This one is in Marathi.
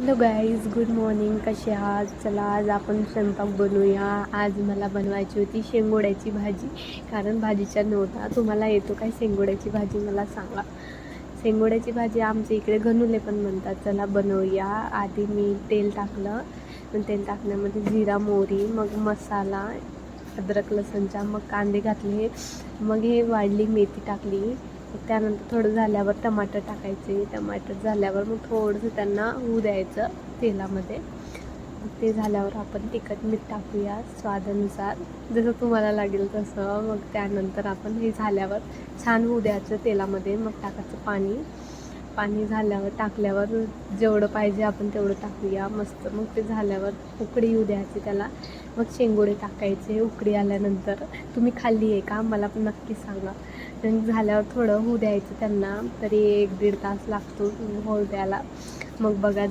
Hello guys, good morning. कसे आहात? चला आज आपण स्वयंपाक बनवूया. आज मला बनवायची होती शेंगोड्याची भाजी, कारण भाजीचा नव्हता. तुम्हाला येतो काय शेंगोड्याची भाजी मला सांगा. शेंगोड्याची भाजी आमच्या इकडे गणुले पण म्हणतात. चला बनवूया. आधी मी तेल टाकलं, पण तेल टाकण्यामध्ये जिरा मोहरी, मग मसाला, अद्रक लसूणचा, मग कांदे घातले, मग हे वाढली मेथी टाकली. त्यानंतर थोडं झाल्यावर टमाटर टाकायचे. टमाटर झाल्यावर मग थोडंसं त्यांना होऊ द्यायचं तेलामध्ये. ते झाल्यावर आपण तिखट मीठ टाकूया स्वादानुसार, जसं तुम्हाला लागेल तसं. मग त्यानंतर आपण हे झाल्यावर छान होऊ द्यायचं तेलामध्ये. मग टाकायचं पाणी. पाणी झाल्यावर टाकल्यावर जेवढं पाहिजे आपण तेवढं टाकूया मस्त. मग ते झाल्यावर उकळी येऊ द्यायची त्याला. मग शेंगोडे टाकायचे. उकळी आल्यानंतर तुम्ही खाल्ली आहे का मला पण नक्की सांगा. झाल्यावर थोडं होऊ द्यायचं त्यांना, तरी 1-1.5 तास लागतो होऊ द्यायला. मग बघा